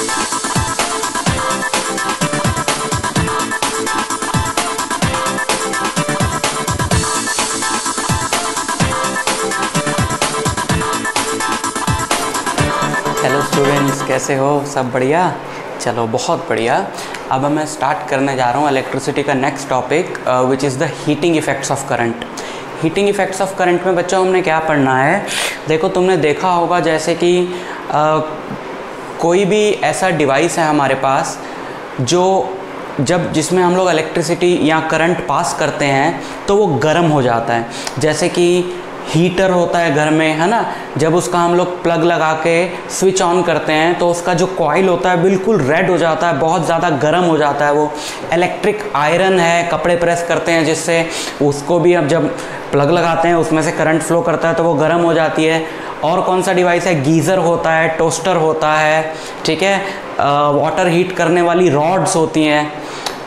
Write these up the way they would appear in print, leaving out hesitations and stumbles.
Hello students, कैसे हो? सब बढ़िया? चलो बहुत बढ़िया। अब मैं स्टार्ट करने जा रहा हूँ इलेक्ट्रिसिटी का next topic which is the heating effects of current. Heating effects of current में बच्चों हमने क्या पढ़ना है? देखो, तुमने देखा होगा जैसे कि कोई भी ऐसा डिवाइस है हमारे पास जिसमें हम लोग इलेक्ट्रिसिटी या करंट पास करते हैं तो वो गर्म हो जाता है। जैसे कि हीटर होता है घर में, है ना, जब उसका हम लोग प्लग लगा के स्विच ऑन करते हैं तो उसका जो कॉइल होता है बिल्कुल रेड हो जाता है, बहुत ज़्यादा गर्म हो जाता है वो। इलेक्ट्रिक आयरन है, कपड़े प्रेस करते हैं जिससे, उसको भी अब जब प्लग लगाते हैं उसमें से करंट फ्लो करता है तो वो गर्म हो जाती है। और कौन सा डिवाइस है? गीज़र होता है, टोस्टर होता है, ठीक है, वाटर हीट करने वाली रॉड्स होती हैं।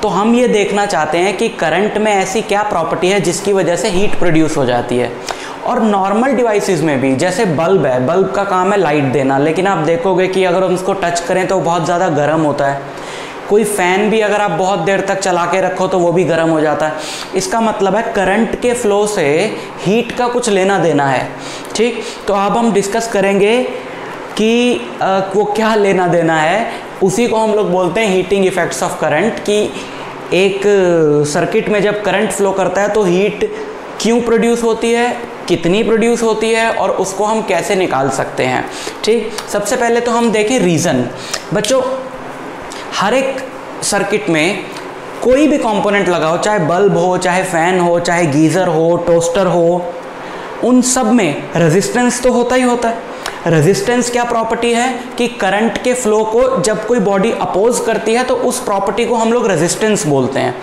तो हम ये देखना चाहते हैं कि करंट में ऐसी क्या प्रॉपर्टी है जिसकी वजह से हीट प्रोड्यूस हो जाती है। और नॉर्मल डिवाइसेस में भी, जैसे बल्ब है, बल्ब का काम है लाइट देना, लेकिन आप देखोगे कि अगर हम उसको टच करें तो बहुत ज़्यादा गर्म होता है। कोई फ़ैन भी अगर आप बहुत देर तक चला के रखो तो वो भी गर्म हो जाता है। इसका मतलब है करंट के फ्लो से हीट का कुछ लेना देना है। ठीक, तो अब हम डिस्कस करेंगे कि वो क्या लेना देना है। उसी को हम लोग बोलते हैं हीटिंग इफ़ेक्ट्स ऑफ करंट। कि एक सर्किट में जब करंट फ्लो करता है तो हीट क्यों प्रोड्यूस होती है, कितनी प्रोड्यूस होती है और उसको हम कैसे निकाल सकते हैं। ठीक, सबसे पहले तो हम देखें रीज़न। बच्चों, हर एक सर्किट में कोई भी कंपोनेंट लगाओ, चाहे बल्ब हो, चाहे फ़ैन हो, चाहे गीज़र हो, टोस्टर हो, उन सब में रेजिस्टेंस तो होता ही होता है। रेजिस्टेंस क्या प्रॉपर्टी है कि करंट के फ्लो को जब कोई बॉडी अपोज करती है तो उस प्रॉपर्टी को हम लोग रेजिस्टेंस बोलते हैं।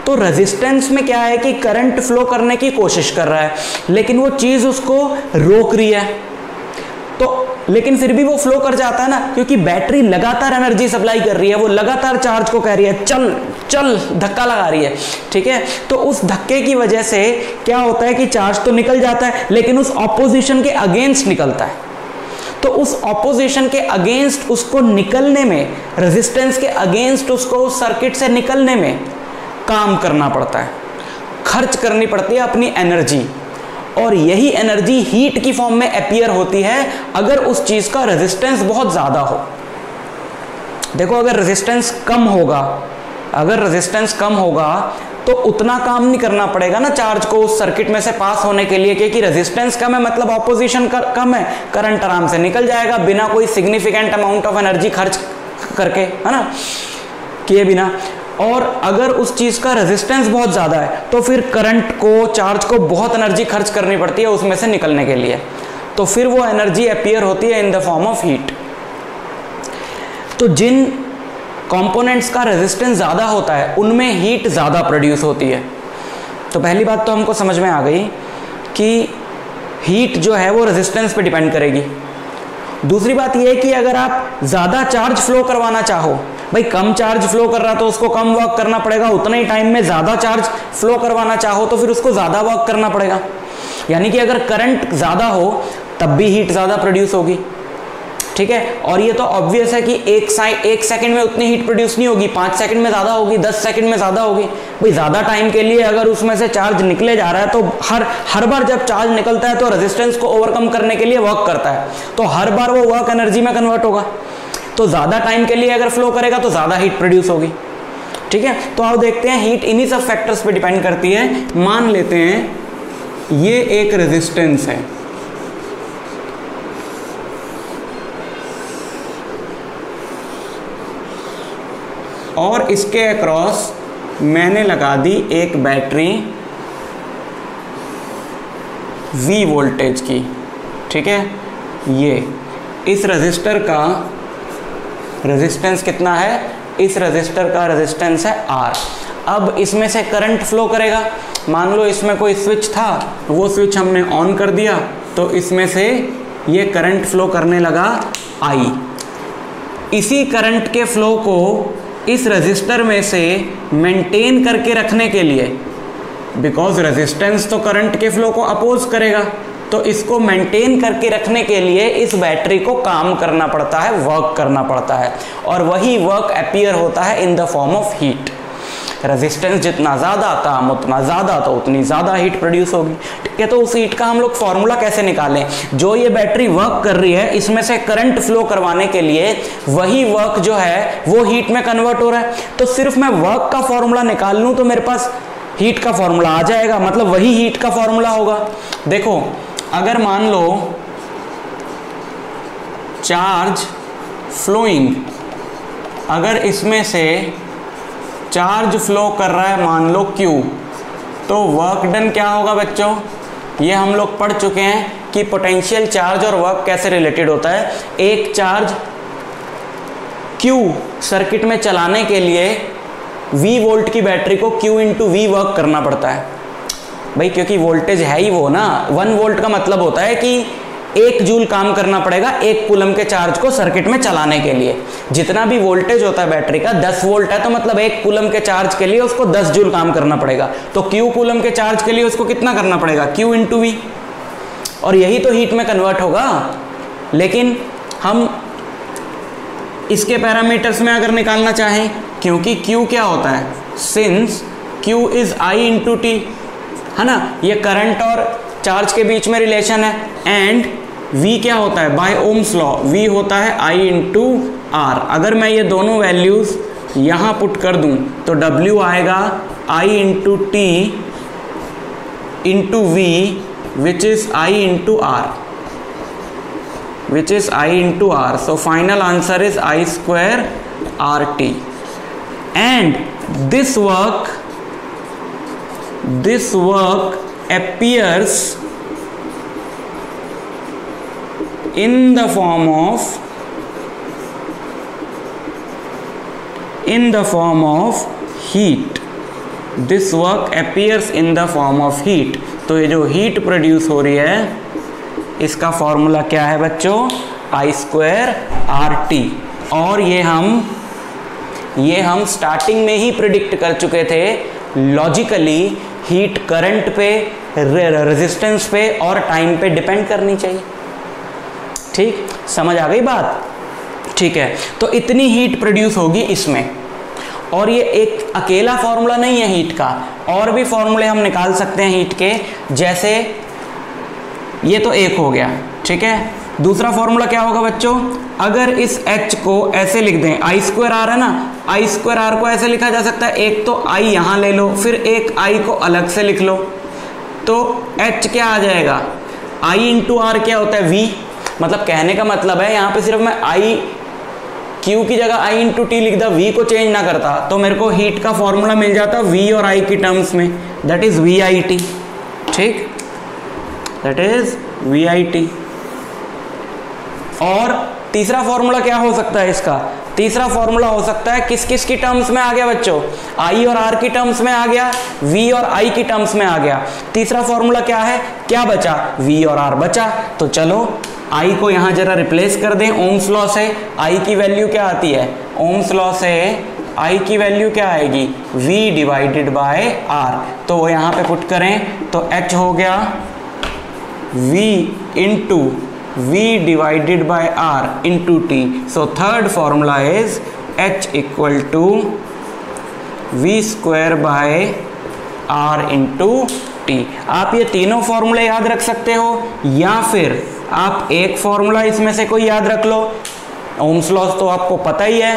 तो रेजिस्टेंस में क्या है कि करंट फ्लो करने की कोशिश कर रहा है लेकिन वो चीज़ उसको रोक रही है, तो लेकिन फिर भी वो फ्लो कर जाता है ना, क्योंकि बैटरी लगातार एनर्जी सप्लाई कर रही है, वो लगातार चार्ज को कह रही है चल चल, धक्का लगा रही है। ठीक है, तो उस धक्के की वजह से क्या होता है कि चार्ज तो निकल जाता है लेकिन उस ऑपोजिशन के अगेंस्ट निकलता है। तो उस ऑपोजिशन के अगेंस्ट उसको निकलने में, रेजिस्टेंस के अगेंस्ट उसको उस सर्किट से निकलने में काम करना पड़ता है, खर्च करनी पड़ती है अपनी एनर्जी। और यही एनर्जी हीट की फॉर्म में अपीयर होती है अगर उस चीज़ का रेजिस्टेंस बहुत ज़्यादा हो। देखो, अगर रेजिस्टेंस कम होगा तो उतना काम नहीं करना पड़ेगा ना चार्ज को उस सर्किट में से पास होने के लिए, क्योंकि रेजिस्टेंस कम है मतलब ऑपोजिशन कम है, करंट आराम से निकल जाएगा बिना कोई सिग्निफिकेंट अमाउंट ऑफ एनर्जी खर्च करके, है ना, किए बिना। और अगर उस चीज़ का रेजिस्टेंस बहुत ज़्यादा है तो फिर करंट को, चार्ज को बहुत एनर्जी खर्च करनी पड़ती है उसमें से निकलने के लिए, तो फिर वो एनर्जी अपीयर होती है in the form of heat. तो जिन कंपोनेंट्स का रेजिस्टेंस ज़्यादा होता है उनमें हीट ज़्यादा प्रोड्यूस होती है। तो पहली बात तो हमको समझ में आ गई कि हीट जो है वो रेजिस्टेंस पे डिपेंड करेगी। दूसरी बात यह है कि अगर आप ज़्यादा चार्ज फ्लो करवाना चाहो, भाई कम चार्ज फ्लो कर रहा तो उसको कम वर्क करना पड़ेगा, उतना ही टाइम में ज़्यादा चार्ज फ्लो करवाना चाहो तो फिर उसको ज़्यादा वर्क करना पड़ेगा। यानी कि अगर करंट ज़्यादा हो तब भी हीट ज़्यादा प्रोड्यूस होगी। ठीक है, और ये तो ऑब्वियस है कि एक सेकंड में उतनी हीट प्रोड्यूस नहीं होगी, 5 सेकंड में ज़्यादा होगी, 10 सेकंड में ज़्यादा होगी। भाई ज़्यादा टाइम के लिए अगर उसमें से चार्ज निकले जा रहा है तो हर बार जब चार्ज निकलता है तो रेजिस्टेंस को ओवरकम करने के लिए वर्क करता है, तो हर बार वो वर्क एनर्जी में कन्वर्ट होगा। तो ज़्यादा टाइम के लिए अगर फ्लो करेगा तो ज़्यादा हीट प्रोड्यूस होगी। ठीक है, तो आओ देखते हैं, हीट इन्हीं सब फैक्टर्स पे डिपेंड करती है। मान लेते हैं ये एक रेजिस्टेंस है, और इसके अक्रॉस मैंने लगा दी एक बैटरी V वोल्टेज की। ठीक है, ये इस रजिस्टर का रेजिस्टेंस कितना है? इस रजिस्टर का रेजिस्टेंस है R। अब इसमें से करंट फ्लो करेगा। मान लो इसमें कोई स्विच था, वो स्विच हमने ऑन कर दिया तो इसमें से ये करंट फ्लो करने लगा I। इसी करंट के फ्लो को इस रेजिस्टर में से मेंटेन करके रखने के लिए, बिकॉज रेजिस्टेंस तो करंट के फ्लो को अपोज करेगा, तो इसको मेंटेन करके रखने के लिए इस बैटरी को काम करना पड़ता है, वर्क करना पड़ता है, और वही वर्क अपीयर होता है in the form of heat. Resistance जितना ज़्यादा काम उतना ज़्यादा, तो उतनी ज़्यादा हीट प्रोड्यूस होगी। ठीक है, तो उस हीट का हम लोग फॉर्मूला कैसे निकालें? जो ये बैटरी वर्क कर रही है, इसमें से करंट फ्लो करवाने के लिए वही वर्क जो है वो हीट में कन्वर्ट हो रहा है। तो सिर्फ मैं वर्क का फॉर्मूला निकाल लूँ तो मेरे पास हीट का फॉर्मूला आ जाएगा, मतलब वही हीट का फॉर्मूला होगा। देखो, अगर मान लो चार्ज फ्लोइंग, अगर इसमें से चार्ज फ्लो कर रहा है मान लो Q, तो वर्क डन क्या होगा बच्चों? ये हम लोग पढ़ चुके हैं कि पोटेंशियल चार्ज और वर्क कैसे रिलेटेड होता है। एक चार्ज Q सर्किट में चलाने के लिए V वोल्ट की बैटरी को Q इंटू V वर्क करना पड़ता है भाई, क्योंकि वोल्टेज है ही वो ना। 1 वोल्ट का मतलब होता है कि 1 जूल काम करना पड़ेगा 1 कूलम के चार्ज को सर्किट में चलाने के लिए। जितना भी वोल्टेज होता है बैटरी का 10 वोल्ट है, तो मतलब 1 कूलम के चार्ज के लिए उसको 10 जूल काम करना पड़ेगा। तो Q कूलम के चार्ज के लिए उसको कितना करना पड़ेगा? Q इंटू V, और यही तो हीट में कन्वर्ट होगा। लेकिन हम इसके पैरामीटर्स में अगर निकालना चाहें, क्योंकि Q क्या होता है, since Q is I into T, है ना, ये करंट और चार्ज के बीच में रिलेशन है। एंड V क्या होता है? बाय ओम्स लॉ V होता है I इंटू R। अगर मैं ये दोनों वैल्यूज यहाँ पुट कर दूँ तो W आएगा I into T into V, which is I into R, which is I into R. So final answer is I square RT. And this work appears in the form of heat. This work appears in the form of heat. तो ये जो heat produce हो रही है इसका formula क्या है बच्चों? I square RT। और ये हम स्टार्टिंग में ही प्रिडिक्ट कर चुके थे लॉजिकली, हीट करंट पे, रेजिस्टेंस पे और टाइम पे डिपेंड करनी चाहिए। ठीक, समझ आ गई बात? ठीक है, तो इतनी हीट प्रोड्यूस होगी इसमें। और ये एक अकेला फॉर्मूला नहीं है हीट का, और भी फॉर्मूले हम निकाल सकते हैं हीट के। जैसे ये तो एक हो गया, ठीक है। दूसरा फॉर्मूला क्या होगा बच्चों? अगर इस H को ऐसे लिख दें, I स्क्वायर R है ना, I स्क्वायर R को ऐसे लिखा जा सकता है, एक तो I यहाँ ले लो, फिर एक I को अलग से लिख लो, तो H क्या आ जाएगा? I इंटू R क्या होता है? V। मतलब कहने का मतलब है यहाँ पे सिर्फ मैं I Q की जगह I इंटू टी लिखता, V को चेंज ना करता, तो मेरे को हीट का फॉर्मूला मिल जाता V और I की टर्म्स में, दैट इज VIT। ठीक, दैट इज VIT। और तीसरा फॉर्मूला क्या हो सकता है इसका? तीसरा फॉर्मूला हो सकता है किस किस की टर्म्स में आ गया बच्चों? I और R की टर्म्स में आ गया, V और I की टर्म्स में आ गया। तीसरा फॉर्मूला क्या है? क्या बचा? V और R बचा। तो चलो I को यहाँ जरा रिप्लेस कर दें ओम्स लॉ से। I की वैल्यू क्या आती है? ओम्स लॉ से I की वैल्यू क्या आएगी? V divided by R। तो वो यहाँ पे पुट करें तो H हो गया V into V divided by R into T. So third formula is H equal to V square by R into T. आप ये तीनों फॉर्मूले याद रख सकते हो, या फिर आप एक फॉर्मूला इसमें से कोई याद रख लो। ओम्स लॉ तो आपको पता ही है,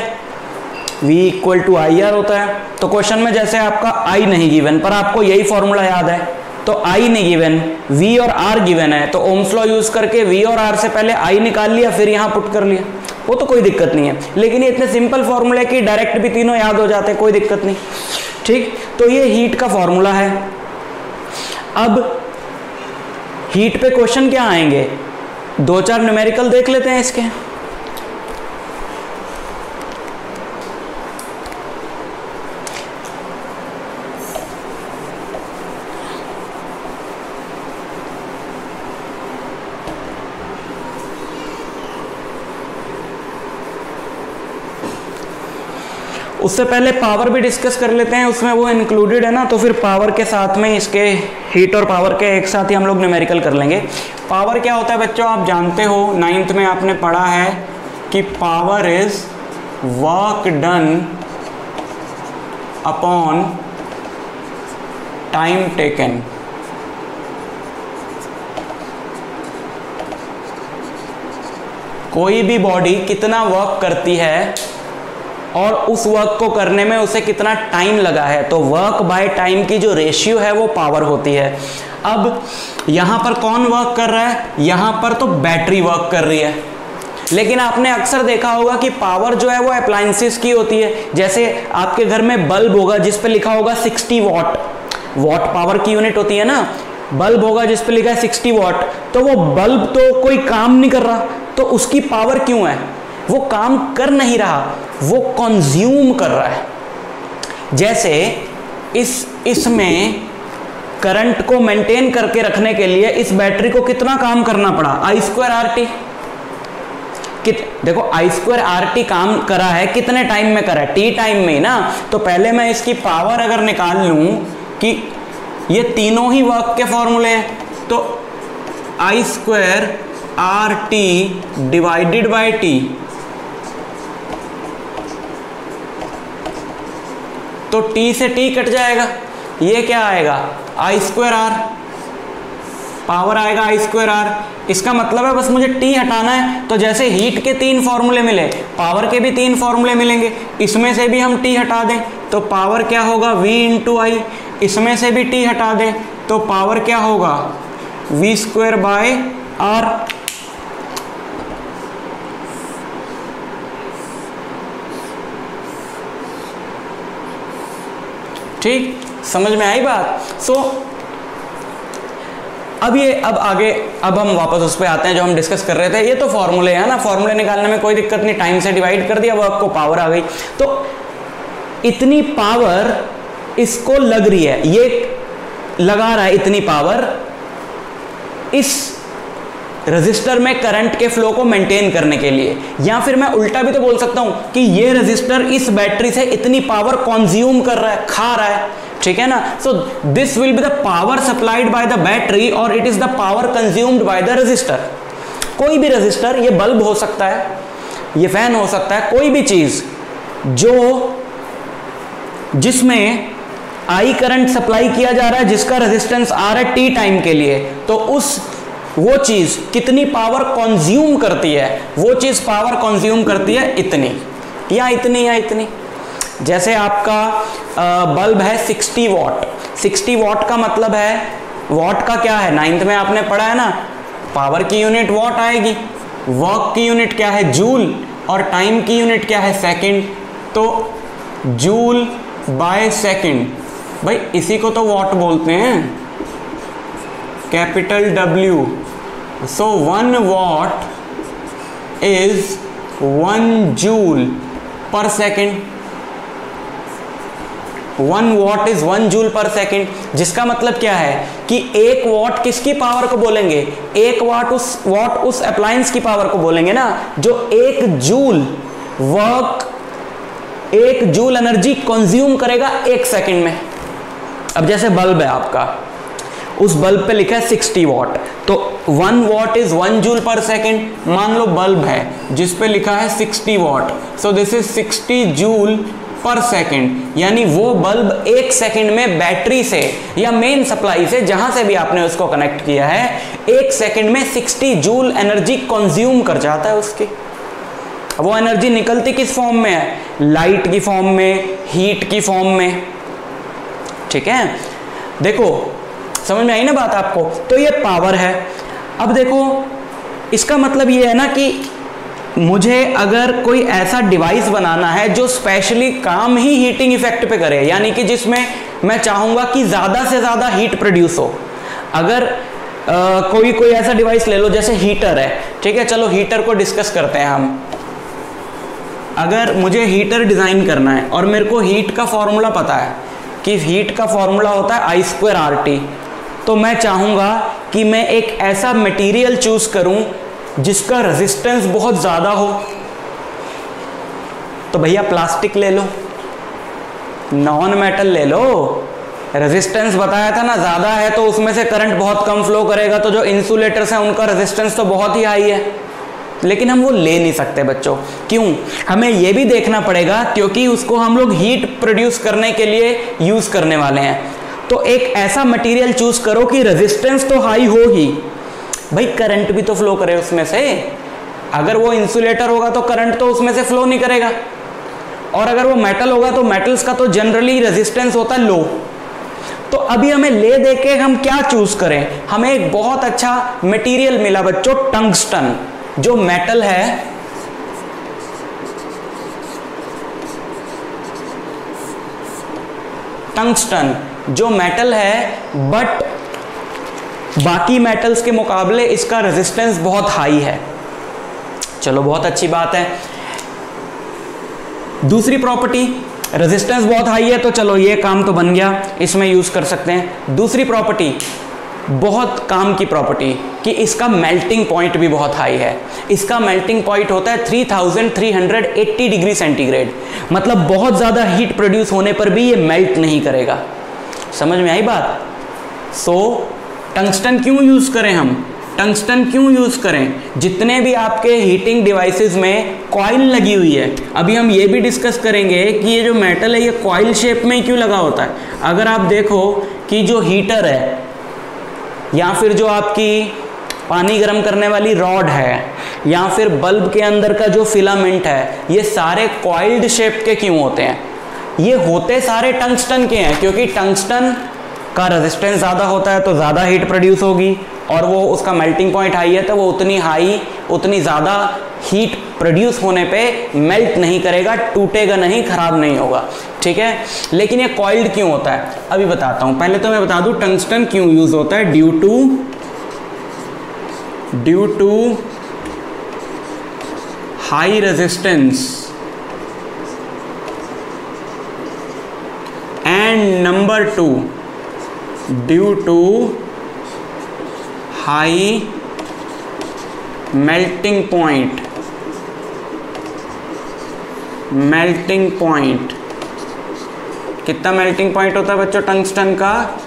V इक्वल टू IR होता है। तो क्वेश्चन में जैसे आपका I नहीं गिवन, पर आपको यही फॉर्मूला याद है, तो I नहीं गिवन, V और R गिवन है, तो ओम्स लॉ यूज करके V और R से पहले I निकाल लिया, फिर यहाँ पुट कर लिया, वो तो कोई दिक्कत नहीं है। लेकिन ये इतने सिंपल फॉर्मूले कि डायरेक्ट भी तीनों याद हो जाते हैं, कोई दिक्कत नहीं। ठीक, तो ये हीट का फॉर्मूला है। अब हीट पे क्वेश्चन क्या आएंगे? 2-4 न्यूमेरिकल देख लेते हैं इसके। उससे पहले पावर भी डिस्कस कर लेते हैं, उसमें वो इंक्लूडेड है ना, तो फिर पावर के साथ में इसके हीट और पावर के एक साथ ही हम लोग न्यूमेरिकल कर लेंगे। पावर क्या होता है बच्चों, आप जानते हो 9th में आपने पढ़ा है कि power is work done upon time taken. कोई भी बॉडी कितना वर्क करती है और उस वर्क को करने में उसे कितना टाइम लगा है, तो वर्क बाय टाइम की जो रेशियो है वो पावर होती है। अब यहाँ पर कौन वर्क कर रहा है, यहाँ पर तो बैटरी वर्क कर रही है, लेकिन आपने अक्सर देखा होगा कि पावर जो है वो अप्लायंसेस की होती है। जैसे आपके घर में बल्ब होगा जिस पे लिखा होगा 60 वॉट, वॉट पावर की यूनिट होती है ना, बल्ब होगा जिस पे लिखा है 60 वॉट, तो वो बल्ब तो कोई काम नहीं कर रहा, तो उसकी पावर क्यों है, वो काम कर नहीं रहा, वो कंज्यूम कर रहा है। जैसे इसमें करंट को मेंटेन करके रखने के लिए इस बैटरी को कितना काम करना पड़ा, I²RT। देखो I²RT काम करा है, कितने टाइम में करा है, T टाइम में ना। तो पहले मैं इसकी पावर अगर निकाल लूं कि ये तीनों ही वर्क के फॉर्मूले हैं, तो I²RT डिवाइडेड बाय T, तो T से T कट जाएगा, ये क्या आएगा I²R, पावर आएगा I²R। इसका मतलब है बस मुझे T हटाना है। तो जैसे हीट के 3 फॉर्मूले मिले, पावर के भी 3 फॉर्मूले मिलेंगे, इसमें से भी हम T हटा दें तो पावर क्या होगा V × I, इसमें से भी T हटा दें तो पावर क्या होगा V²/R। ठीक, समझ में आई बात। अब आगे हम वापस उस पर आते हैं जो हम डिस्कस कर रहे थे। ये तो फॉर्मूले हैं ना, फॉर्मूले निकालने में कोई दिक्कत नहीं, टाइम से डिवाइड कर दिया, वर्क को पावर आ गई। तो इतनी पावर इसको लग रही है, ये लगा रहा है इतनी पावर इस रजिस्टर में करंट के फ्लो को मेंटेन करने के लिए। या फिर मैं उल्टा भी तो बोल सकता हूं कि ये रजिस्टर इस बैटरी से इतनी पावर कंज्यूम कर रहा है, खा रहा है, ठीक है ना। So this will be the power supplied by the battery और it is the power consumed by the register. कोई भी रजिस्टर, ये बल्ब हो सकता है, ये फैन हो सकता है, कोई भी चीज जिसमें I करंट सप्लाई किया जा रहा है, जिसका रेजिस्टेंस R है T टाइम के लिए, तो वो चीज कितनी पावर कंज्यूम करती है, वो चीज पावर कंज्यूम करती है इतनी या इतनी या इतनी। जैसे आपका बल्ब है 60 वॉट, 60 वॉट का मतलब है, वॉट का क्या है 9th में आपने पढ़ा है ना, पावर की यूनिट वॉट आएगी, वर्क की यूनिट क्या है जूल, और टाइम की यूनिट क्या है सेकंड, तो जूल बाय सेकंड। भाई इसी को तो वॉट बोलते हैं, capital W। So 1 what is 1 joule पर सेकेंड, 1 वॉट इज 1 जूल पर सेकेंड, जिसका मतलब क्या है कि 1 वॉट किसकी पावर को बोलेंगे, 1 वॉट उस अप्लायंस की पावर को बोलेंगे ना, जो 1 joule work, 1 joule energy consume करेगा 1 सेकेंड में। अब जैसे बल्ब है आपका, उस बल्ब पे लिखा है 60 वॉट, तो 1 वॉट इज 1 जूल पर सेकेंड। मान लो बल्ब है जिस पे लिखा है 60 what, so this is 60 joule पर सेकेंड, यानी वो बल्ब 1 सेकेंड में बैटरी से या मेन सप्लाई से, जहां से भी आपने उसको कनेक्ट किया है, 1 सेकेंड में 60 जूल एनर्जी कंज्यूम कर जाता है उसकी। वो एनर्जी निकलती किस फॉर्म में है, लाइट की फॉर्म में, हीट की फॉर्म में, ठीक है। देखो समझ में आई ना बात आपको, तो ये पावर है। अब देखो इसका मतलब ये है ना कि मुझे अगर कोई ऐसा डिवाइस बनाना है जो स्पेशली काम ही हीटिंग इफेक्ट पे करे, यानी कि जिसमें मैं चाहूंगा कि ज्यादा से ज्यादा हीट प्रोड्यूस हो। अगर कोई ऐसा डिवाइस ले लो, जैसे हीटर है, ठीक है, चलो हीटर को डिस्कस करते हैं हम। अगर मुझे हीटर डिजाइन करना है और मेरे को हीट का फॉर्मूला पता है कि हीट का फॉर्मूला होता है I²RT, तो मैं चाहूंगा कि मैं एक ऐसा मटेरियल चूज करूं जिसका रेजिस्टेंस बहुत ज्यादा हो। तो भैया प्लास्टिक ले लो, नॉन मेटल ले लो, रेजिस्टेंस बताया था ना, ज़्यादा है तो उसमें से करंट बहुत कम फ्लो करेगा, तो जो इंसुलेटर्स हैं उनका रेजिस्टेंस तो बहुत ही हाई है, लेकिन हम वो ले नहीं सकते बच्चों। क्यों? हमें ये भी देखना पड़ेगा क्योंकि उसको हम लोग हीट प्रोड्यूस करने के लिए यूज़ करने वाले हैं। तो एक ऐसा मटेरियल चूज करो कि रेजिस्टेंस तो हाई हो ही, भाई करंट भी तो फ्लो करे उसमें से। अगर वो इंसुलेटर होगा तो करंट तो उसमें से फ्लो नहीं करेगा, और अगर वो मेटल होगा तो मेटल्स का तो जनरली रेजिस्टेंस होता है लो। तो अभी हमें ले दे के हम क्या चूज करें? हमें एक बहुत अच्छा मटेरियल मिला बच्चों, टंगस्टन, जो मेटल है, टंगस्टन जो मेटल है, बट बाकी मेटल्स के मुकाबले इसका रेजिस्टेंस बहुत हाई है। चलो बहुत अच्छी बात है। दूसरी प्रॉपर्टी, रेजिस्टेंस बहुत हाई है, तो चलो ये काम तो बन गया, इसमें यूज कर सकते हैं। दूसरी प्रॉपर्टी, बहुत काम की प्रॉपर्टी, कि इसका मेल्टिंग पॉइंट भी बहुत हाई है। इसका मेल्टिंग पॉइंट होता है 3380 डिग्री सेंटीग्रेड, मतलब बहुत ज़्यादा हीट प्रोड्यूस होने पर भी ये मेल्ट नहीं करेगा। समझ में आई बात? सो टंगस्टन क्यों यूज़ करें हम? टंगस्टन क्यों यूज़ करें? जितने भी आपके हीटिंग डिवाइसेस में कॉइल लगी हुई है, अभी हम ये भी डिस्कस करेंगे कि ये जो मेटल है ये कॉइल शेप में ही क्यों लगा होता है। अगर आप देखो कि जो हीटर है या फिर जो आपकी पानी गर्म करने वाली रॉड है या फिर बल्ब के अंदर का जो फिलामेंट है, ये सारे कॉइल्ड शेप के क्यों होते हैं? ये होते सारे टंगस्टन के हैं, क्योंकि टंगस्टन का रेजिस्टेंस ज़्यादा होता है तो ज़्यादा हीट प्रोड्यूस होगी, और वो उसका मेल्टिंग पॉइंट हाई है तो वो उतनी ज़्यादा हीट प्रोड्यूस होने पे मेल्ट नहीं करेगा, टूटेगा नहीं, खराब नहीं होगा। ठीक है, लेकिन ये कॉइल्ड क्यों होता है अभी बताता हूँ। पहले तो मैं बता दूँ टंगस्टन क्यों यूज़ होता है। Due to high resistance and number 2 due to high melting point. कितना मेल्टिंग पॉइंट होता है बच्चों टंगस्टन का?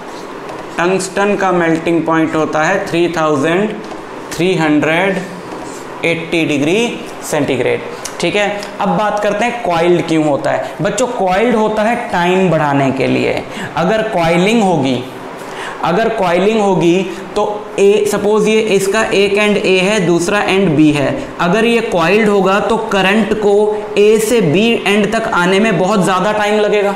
टंगस्टन का मेल्टिंग पॉइंट होता है 3380 डिग्री सेंटीग्रेड। ठीक है, अब बात करते हैं कॉइल्ड क्यों होता है। बच्चों कॉइल्ड होता है टाइम बढ़ाने के लिए। अगर कॉइलिंग होगी तो सपोज ये इसका एक एंड ए है, दूसरा एंड बी है। अगर ये कॉइल्ड होगा तो करंट को ए से बी एंड तक आने में बहुत ज़्यादा टाइम लगेगा।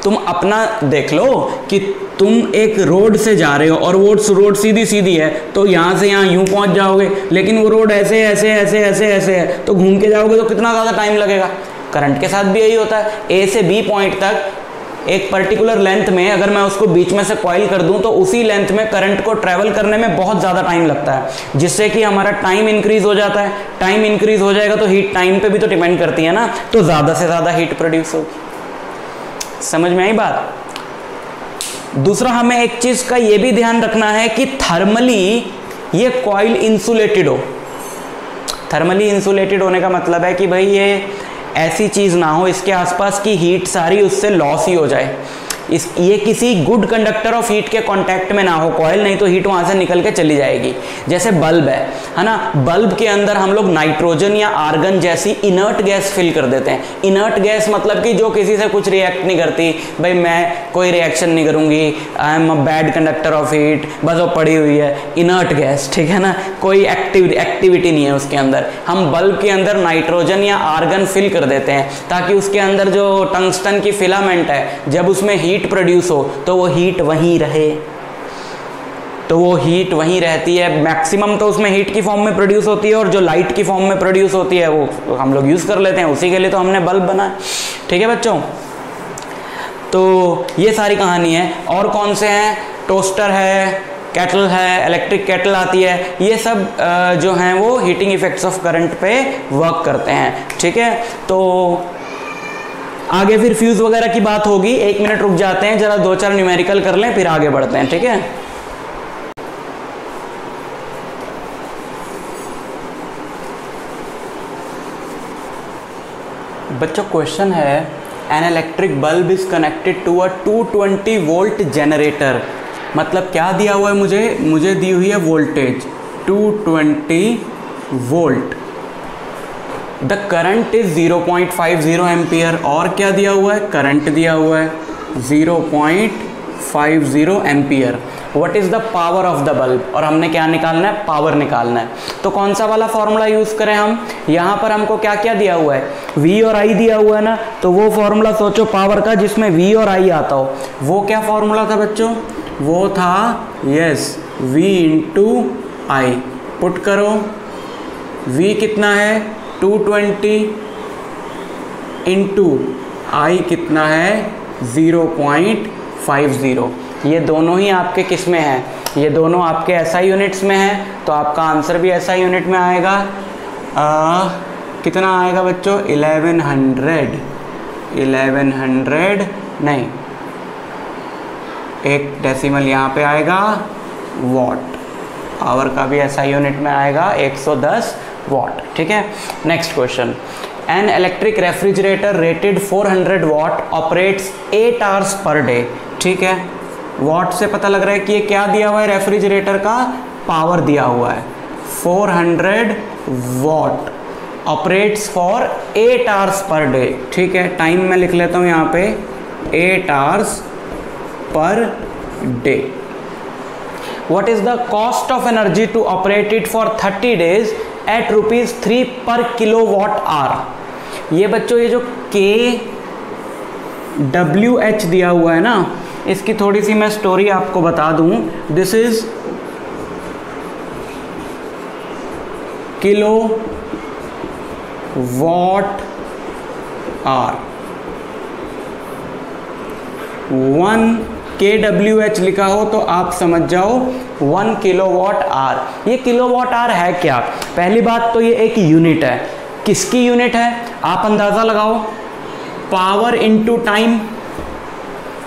तुम अपना देख लो कि तुम एक रोड से जा रहे हो और वो रोड सीधी सीधी है तो यहाँ से यहाँ यूं पहुँच जाओगे, लेकिन वो रोड ऐसे ऐसे ऐसे ऐसे ऐसे है तो घूम के जाओगे तो कितना ज़्यादा टाइम लगेगा। करंट के साथ भी यही होता है। ए से बी पॉइंट तक एक पर्टिकुलर लेंथ में अगर मैं उसको बीच में से कॉइल कर दूं तो उसी लेंथ में करंट को ट्रैवल करने में बहुत ज़्यादा टाइम लगता है, जिससे कि हमारा टाइम इंक्रीज हो जाता है। टाइम इंक्रीज हो जाएगा तो हीट टाइम पे भी तो डिपेंड करती है ना, तो ज़्यादा से ज़्यादा हीट प्रोड्यूस होगी। समझ में आई बात? दूसरा हमें एक चीज़ का ये भी ध्यान रखना है कि थर्मली ये कॉइल इंसुलेटेड हो। थर्मली इंसुलेटेड होने का मतलब है कि भाई ये ऐसी चीज़ ना हो इसके आसपास की हीट सारी उससे लॉस ही हो जाए। ये किसी गुड कंडक्टर ऑफ हीट के कांटेक्ट में ना हो कॉइल, नहीं तो हीट वहाँ से निकल के चली जाएगी। जैसे बल्ब है ना, बल्ब के अंदर हम लोग नाइट्रोजन या आर्गन जैसी इनर्ट गैस फिल कर देते हैं। इनर्ट गैस मतलब कि जो किसी से कुछ रिएक्ट नहीं करती, भाई मैं कोई रिएक्शन नहीं करूँगी, I am a bad conductor of heat, बस वो पड़ी हुई है इनर्ट गैस। ठीक है ना, कोई एक्टिविटी नहीं है उसके अंदर। हम बल्ब के अंदर नाइट्रोजन या आर्गन फिल कर देते हैं ताकि उसके अंदर जो टंगस्टन की फिलामेंट है जब उसमें हीट प्रोड्यूस हो तो वो हीट वहीं रहे, तो वो हीट वहीं रहती है। मैक्सिमम तो उसमें हीट की फॉर्म में प्रोड्यूस होती है और जो लाइट की फॉर्म में प्रोड्यूस होती है वो हम लोग यूज़ कर लेते हैं, उसी के लिए तो हमने बल्ब बनाया। ठीक है बच्चों, तो ये सारी कहानी है। और कौन से हैं? टोस्टर है, केटल है, इलेक्ट्रिक केटल आती है, ये सब जो हैं वो हीटिंग इफेक्ट्स ऑफ करंट पे वर्क करते हैं। ठीक है, तो आगे फिर फ्यूज़ वगैरह की बात होगी। 1 मिनट रुक जाते हैं, जरा 2-4 न्यूमेरिकल कर लें फिर आगे बढ़ते हैं। ठीक है, बच्चों क्वेश्चन है an electric bulb is connected to a 220 volt generator. मतलब क्या दिया हुआ है मुझे दी हुई है voltage 220 volt, the current is 0.50 ampere. और क्या दिया हुआ है, करंट दिया हुआ है 0.50 ampere. What is the power of the bulb, और हमने क्या निकालना है, पावर निकालना है। तो कौन सा वाला फॉर्मूला यूज़ करें हम, यहाँ पर हमको क्या क्या दिया हुआ है, V और I दिया हुआ है ना, तो वो फॉर्मूला सोचो पावर का जिसमें V और I आता हो। वो क्या फॉर्मूला था बच्चों, वो था yes V into I। Put करो, V कितना है 220 इंटू I कितना है 0.50। ये दोनों ही आपके किस में है, ये दोनों आपके SI यूनिट्स में है, तो आपका आंसर भी SI यूनिट में आएगा। कितना आएगा बच्चों, 1100 नहीं, एक डेसिमल यहाँ पे आएगा वॉट। आवर का भी SI यूनिट में आएगा 110 वॉट। ठीक है, next question. An electric refrigerator rated 400 what operates 8 hours per day. ठीक है, वॉट से पता लग रहा है कि ये क्या दिया हुआ है, रेफ्रिजरेटर का पावर दिया हुआ है 400 what, operates for 8 hours per day. ठीक है, टाइम मैं लिख लेता हूँ यहाँ पे 8 hours per day. What is the cost of energy to operate it for 30 days at ₹3 per kilowatt hour? ये बच्चों ये जो kWh दिया हुआ है ना, इसकी थोड़ी सी मैं स्टोरी आपको बता दूं। This is kilo watt hour, 1 kWh लिखा हो तो आप समझ जाओ 1 किलोवाट आर। ये किलोवाट आर है क्या, पहली बात तो ये एक यूनिट है। किसकी यूनिट है, आप अंदाज़ा लगाओ, पावर इनटू टाइम।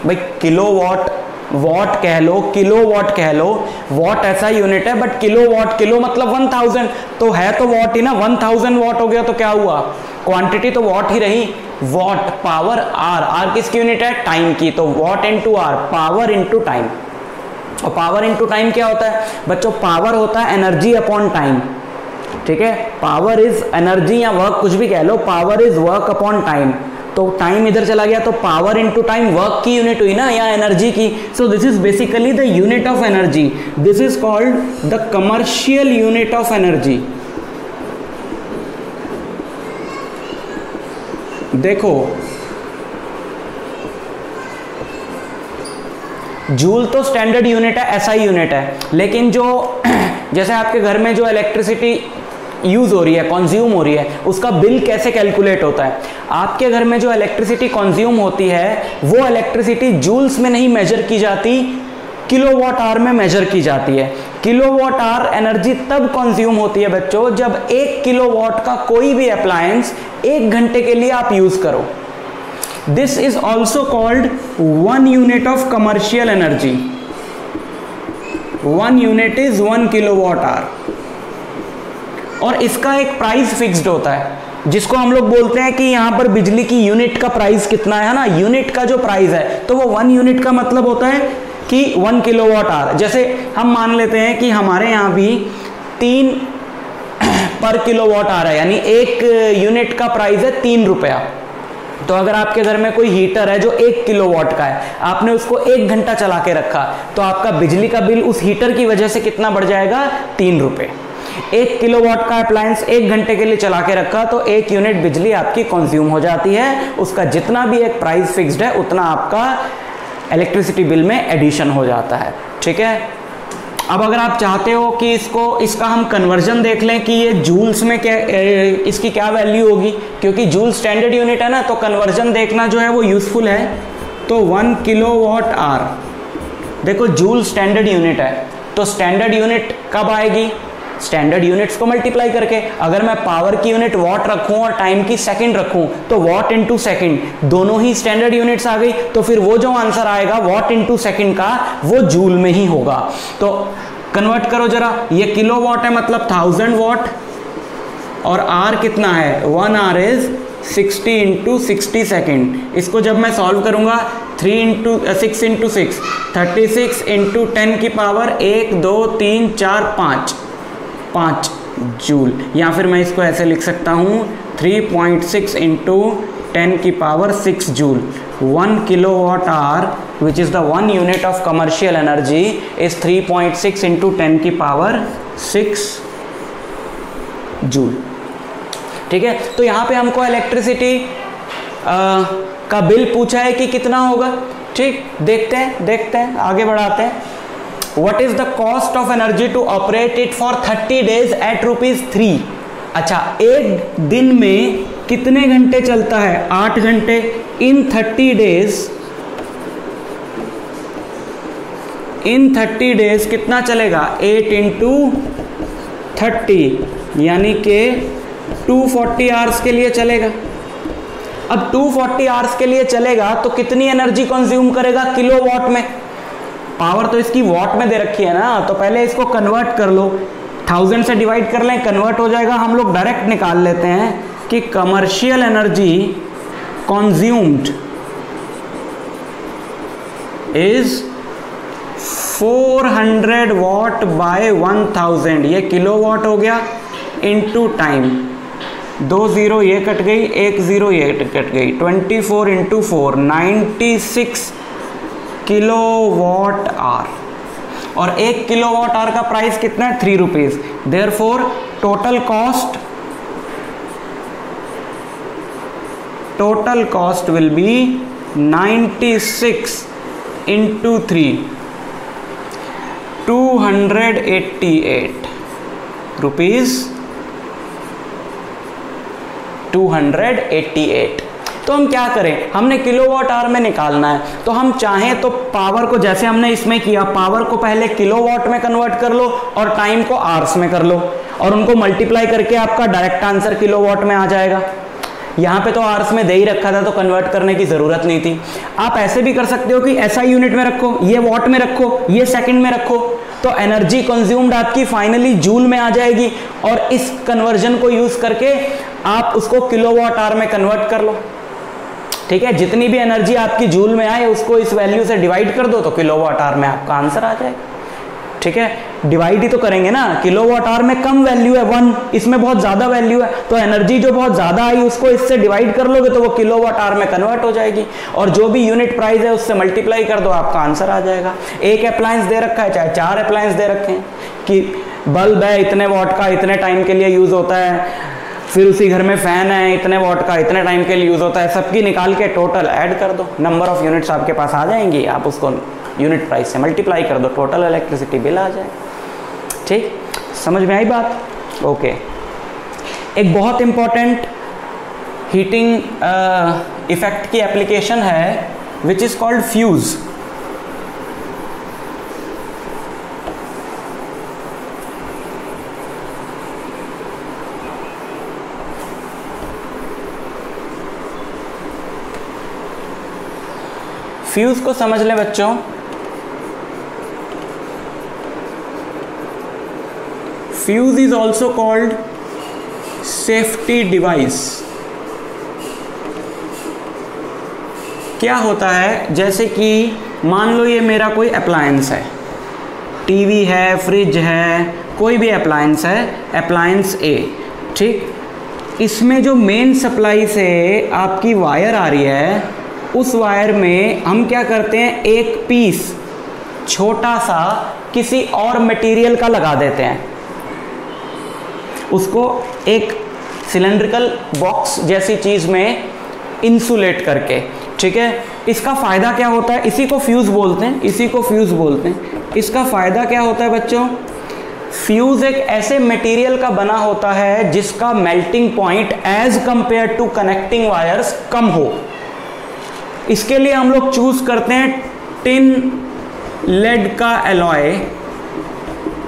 भाई किलोवाट, वॉट कह लो, किलोवाट कह लो, वॉट ऐसा यूनिट है, बट किलोवाट, किलो मतलब 1000, तो है तो वॉट ही ना, 1000 वॉट हो गया तो क्या हुआ, क्वांटिटी तो वॉट ही रही। वॉट पावर आर, आर किसकी यूनिट है, टाइम की, तो watt into hour, power into time. और पावर इनटू टाइम क्या होता है बच्चों, पावर होता है एनर्जी अपॉन टाइम। ठीक है, पावर इज एनर्जी या वर्क, कुछ भी कह लो, power is work upon time. तो टाइम इधर चला गया तो पावर इनटू टाइम वर्क की यूनिट हुई ना, या एनर्जी की। So this is basically the unit of energy, this is called the commercial unit of energy. देखो जूल तो स्टैंडर्ड यूनिट है, SI यूनिट है, लेकिन जो जैसे आपके घर में जो इलेक्ट्रिसिटी यूज हो रही है, कंज्यूम हो रही है, उसका बिल कैसे कैलकुलेट होता है। आपके घर में जो इलेक्ट्रिसिटी कंज्यूम होती है वो इलेक्ट्रिसिटी जूल्स में नहीं मेजर की जाती, किलोवाट आवर में मेजर की जाती है। किलोवाट आवर एनर्जी तब कंज्यूम होती है बच्चों जब 1 किलोवाट का कोई भी अप्लायंस 1 घंटे के लिए आप यूज करो। This is also called 1 unit of commercial energy. 1 unit is 1 kilowatt hour, और इसका एक प्राइस फिक्स्ड होता है जिसको हम लोग बोलते हैं कि यहाँ पर बिजली की यूनिट का प्राइस कितना है ना, यूनिट का जो प्राइस है, तो वो 1 यूनिट का मतलब होता है कि 1 किलोवाट आवर। जैसे हम मान लेते हैं कि हमारे यहाँ भी 3 पर किलोवाट आवर है, यानी 1 यूनिट का प्राइस है 3 रुपया। तो अगर आपके घर में कोई हीटर है जो 1 किलोवाट का है, आपने उसको 1 घंटा चला के रखा, तो आपका बिजली का बिल उस हीटर की वजह से कितना बढ़ जाएगा, 3 रुपये। 1 किलोवाट का अप्लायंस 1 घंटे के लिए चला के रखा तो 1 यूनिट बिजली आपकी कंज्यूम हो जाती है, उसका जितना भी एक प्राइस फिक्स्ड है उतना आपका इलेक्ट्रिसिटी बिल में एडिशन हो जाता है। ठीक है, अब अगर आप चाहते हो कि इसका हम कन्वर्जन देख लें कि ये जूल्स में क्या इसकी क्या वैल्यू होगी, क्योंकि जूल स्टैंडर्ड यूनिट है ना, तो कन्वर्जन देखना जो है वो यूजफुल है। तो 1 किलोवाट आवर, देखो जूल स्टैंडर्ड यूनिट है, तो स्टैंडर्ड यूनिट कब आएगी, स्टैंडर्ड यूनिट्स को मल्टीप्लाई करके। अगर मैं पावर की यूनिट वॉट रखूं और टाइम की सेकंड रखूं तो वॉट इनटू सेकंड, दोनों ही स्टैंडर्ड यूनिट्स आ गई, तो फिर वो जो आंसर आएगा वॉट इनटू सेकंड का वो जूल में ही होगा। तो कन्वर्ट करो जरा, ये किलो वॉट है मतलब 1000 वॉट, और आर कितना है, 1 आर इज 60 इंटू 60 सेकेंड। इसको जब मैं सॉल्व करूँगा 6 इंटू 6 36 इंटू 10 की पावर 1 2 3 4 5 जूल, या फिर मैं इसको ऐसे लिख सकता हूँ 3.6 इंटू 10 की power 6 joule. 1 kilowatt hour which is the 1 unit of commercial energy is 3.6 into 10 की पावर 6 जूल। ठीक है, तो यहाँ पे हमको इलेक्ट्रिसिटी का बिल पूछा है कि कितना होगा। ठीक, देखते हैं आगे बढ़ाते हैं। What is the cost of energy to operate it for 30 days at ₹3? अच्छा, एक दिन में कितने घंटे चलता है? 8 घंटे। इन 30 डेज कितना चलेगा? 8 इंटू 30 यानी कि 240 आवर्स के लिए चलेगा। अब 240 आवर्स के लिए चलेगा तो कितनी एनर्जी कंज्यूम करेगा किलोवाट में? पावर तो इसकी वॉट में दे रखी है ना, तो पहले इसको कन्वर्ट कर लो, 1000 से डिवाइड कर लें, कन्वर्ट हो जाएगा। हम लोग डायरेक्ट निकाल लेते हैं कि commercial energy consumed is 400 watt by 1000, ये किलोवाट हो गया, इनटू टाइम। 2 0 ये कट गई, 1 0 ये कट गई, 24 इंटू 4 96 किलोवाट आवर। और 1 किलोवाट आवर का प्राइस कितना है? 3 rupees. Therefore total cost will be 96 into 3 288 rupees 288। तो हम क्या करें, हमने किलोवाट आवर में निकालना है, तो हम चाहें तो पावर को जैसे हमने इसमें किया, पावर को पहले किलोवाट में कन्वर्ट कर लो और टाइम को आवर्स में कर लो, और उनको मल्टीप्लाई करके आपका डायरेक्ट आंसर किलोवाट में आ जाएगा। यहाँ पे तो आवर्स में दे ही रखा था तो कन्वर्ट करने की ज़रूरत नहीं थी। आप ऐसे भी कर सकते हो कि ऐसा यूनिट में रखो, ये वॉट में रखो, ये सेकंड में रखो, तो एनर्जी कंज्यूम्ड आपकी फाइनली जूल में आ जाएगी, और इस कन्वर्जन को यूज़ करके आप उसको किलोवाट आवर में कन्वर्ट कर लो। ठीक है, जितनी भी एनर्जी आपकी जूल में आए उसको इस वैल्यू से डिवाइड कर दो तो किलोवाट आवर में आपका आंसर आ जाएगा। ठीक है, डिवाइड ही तो करेंगे ना, किलोवाट आवर में कम वैल्यू है 1, इसमें बहुत ज़्यादा वैल्यू है, तो एनर्जी जो बहुत ज़्यादा आई उसको इससे डिवाइड कर लोगे तो वो किलोवाट आवर में कन्वर्ट हो जाएगी, और जो भी यूनिट प्राइस है उससे मल्टीप्लाई कर दो, आपका आंसर आ जाएगा। एक अप्लायंस दे रखा है, चाहे 4 अप्लायंस दे रखे हैं कि बल्ब है इतने वॉट का, इतने टाइम के लिए यूज़ होता है, फिर उसी घर में फ़ैन है इतने वॉट का, इतने टाइम के लिए यूज़ होता है, सबकी निकाल के टोटल ऐड कर दो, नंबर ऑफ़ यूनिट्स आपके पास आ जाएंगी, आप उसको यूनिट प्राइस से मल्टीप्लाई कर दो, टोटल इलेक्ट्रिसिटी बिल आ जाए। ठीक, समझ में आई बात? ओके। एक बहुत इम्पॉर्टेंट हीटिंग इफेक्ट की एप्लीकेशन है which is called fuse. Fuse को समझ लें बच्चों। Fuse is also called safety device. क्या होता है, जैसे कि मान लो ये मेरा कोई अप्लायंस है, टीवी है, फ्रिज है, कोई भी अप्लायंस है, अप्लायंस ए। ठीक, इसमें जो मेन सप्लाई से आपकी वायर आ रही है, उस वायर में हम क्या करते हैं, एक पीस छोटा सा किसी और मटेरियल का लगा देते हैं, उसको एक सिलेंड्रिकल बॉक्स जैसी चीज़ में इंसुलेट करके। ठीक है, इसका फ़ायदा क्या होता है, इसी को फ्यूज़ बोलते हैं, इसी को फ्यूज़ बोलते हैं। इसका फ़ायदा क्या होता है बच्चों, फ्यूज़ एक ऐसे मटेरियल का बना होता है जिसका melting point as compare to connecting wires कम हो। इसके लिए हम लोग चूज करते हैं टिन लेड का एलॉय।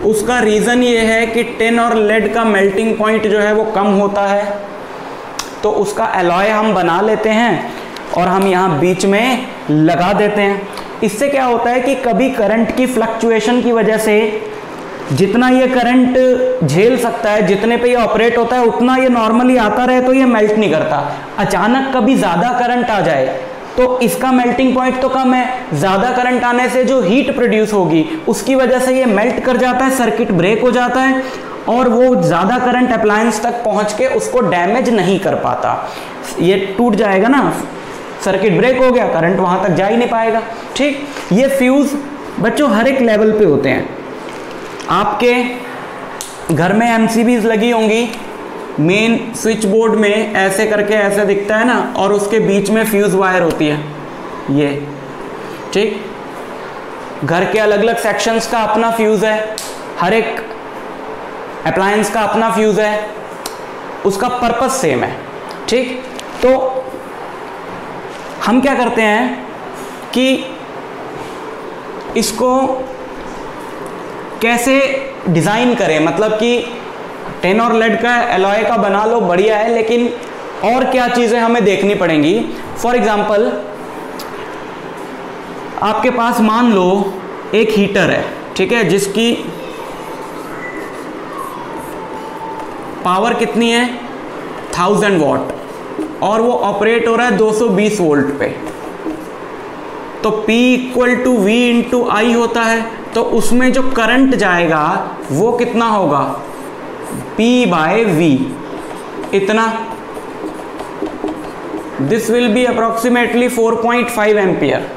उसका रीज़न ये है कि टिन और लेड का मेल्टिंग पॉइंट जो है वो कम होता है, तो उसका एलॉय हम बना लेते हैं और हम यहाँ बीच में लगा देते हैं। इससे क्या होता है कि कभी करंट की फ्लक्चुएशन की वजह से जितना ये करंट झेल सकता है, जितने पे ये ऑपरेट होता है, उतना ये नॉर्मली आता रहे तो ये मेल्ट नहीं करता। अचानक कभी ज़्यादा करंट आ जाए तो इसका मेल्टिंग पॉइंट तो कम है, ज़्यादा करंट आने से जो हीट प्रोड्यूस होगी उसकी वजह से ये मेल्ट कर जाता है, सर्किट ब्रेक हो जाता है और वो ज़्यादा करंट अप्लायंस तक पहुंच के उसको डैमेज नहीं कर पाता। ये टूट जाएगा ना, सर्किट ब्रेक हो गया, करंट वहाँ तक जा ही नहीं पाएगा। ठीक, ये फ्यूज़ बच्चों हर एक लेवल पे होते हैं। आपके घर में MCBs लगी होंगी, मेन स्विच बोर्ड में ऐसे करके ऐसे दिखता है ना, और उसके बीच में फ्यूज़ वायर होती है ये। ठीक, घर के अलग अलग सेक्शंस का अपना फ्यूज़ है, हर एक अप्लायंस का अपना फ्यूज़ है, उसका पर्पस सेम है। ठीक, तो हम क्या करते हैं कि इसको कैसे डिज़ाइन करें, मतलब कि टिन और लेड का एलॉय का बना लो, बढ़िया है, लेकिन और क्या चीज़ें हमें देखनी पड़ेंगी। फॉर एग्जांपल आपके पास मान लो एक हीटर है, ठीक है, जिसकी पावर कितनी है 1000 वॉट और वो ऑपरेट हो रहा है 220 वोल्ट पे। तो P = V × I होता है, तो उसमें जो करंट जाएगा वो कितना होगा P/V इतना। This will B approximately 4.5 ampere,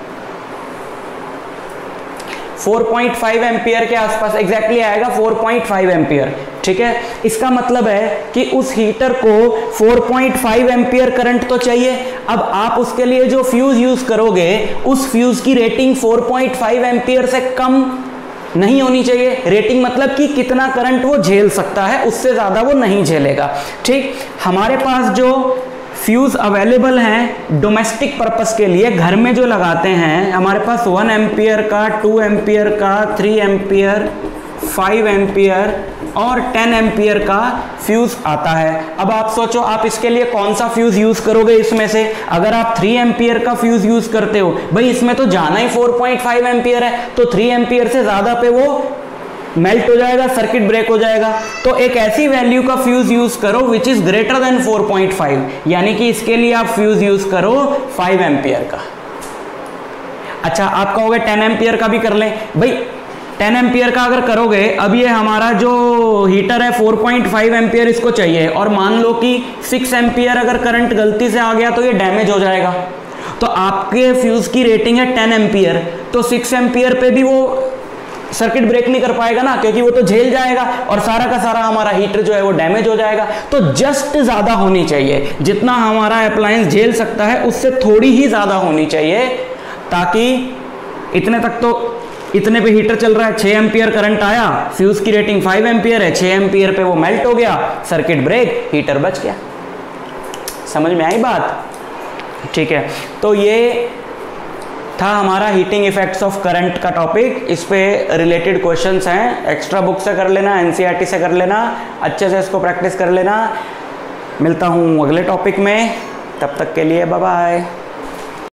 4.5 ampere के आसपास एग्जैक्टली आएगा, 4.5 एम्पियर। ठीक है, इसका मतलब है कि उस हीटर को 4.5 एम्पियर करंट तो चाहिए। अब आप उसके लिए जो फ्यूज यूज करोगे उस फ्यूज की रेटिंग 4.5 एम्पियर से कम नहीं होनी चाहिए। रेटिंग मतलब कि कितना करंट वो झेल सकता है, उससे ज़्यादा वो नहीं झेलेगा। ठीक, हमारे पास जो फ्यूज अवेलेबल हैं डोमेस्टिक पर्पस के लिए घर में जो लगाते हैं, हमारे पास 1 एम्पियर का, 2 एम्पियर का, 3 एम्पियर, 5 एम्पियर और 10 एम्पियर का फ्यूज आता है। अब आप सोचो आप इसके लिए कौन सा फ्यूज यूज करोगे इसमें से। अगर आप 3 एम्पियर का फ्यूज यूज करते हो, भाई इसमें तो जाना ही 4.5 एम्पियर है, तो 3 एम्पियर से ज्यादा पे वो मेल्ट हो जाएगा, सर्किट ब्रेक हो जाएगा। तो एक ऐसी वैल्यू का फ्यूज यूज करो विच इज ग्रेटर देन 4.5, यानी कि इसके लिए आप फ्यूज यूज करो 5 एम्पियर का। अच्छा, आप कहोगे 10 एम्पियर का भी कर लें। भाई 10 एम्पियर का अगर करोगे, अब ये हमारा जो हीटर है 4.5 एम्पियर इसको चाहिए, और मान लो कि 6 एम्पियर अगर करंट गलती से आ गया तो ये डैमेज हो जाएगा। तो आपके फ्यूज की रेटिंग है 10 एम्पियर, तो 6 एम्पियर पे भी वो सर्किट ब्रेक नहीं कर पाएगा ना, क्योंकि वो तो झेल जाएगा और सारा का सारा हमारा हीटर जो है वो डैमेज हो जाएगा। तो जस्ट ज़्यादा होनी चाहिए, जितना हमारा अप्लायंस झेल सकता है उससे थोड़ी ही ज़्यादा होनी चाहिए, ताकि इतने तक तो इतने पे हीटर चल रहा है, 6 एम्पियर करंट आया, फ्यूज की रेटिंग 5 एम्पियर है, 6 एम्पियर पे वो मेल्ट हो गया, सर्किट ब्रेक, हीटर बच गया। समझ में आई बात? ठीक है, तो ये था हमारा हीटिंग इफेक्ट्स ऑफ करंट का टॉपिक। इस पे रिलेटेड क्वेश्चंस हैं, एक्स्ट्रा बुक से कर लेना, NCERT से कर लेना, अच्छे से इसको प्रैक्टिस कर लेना। मिलता हूँ अगले टॉपिक में, तब तक के लिए बाय बाय।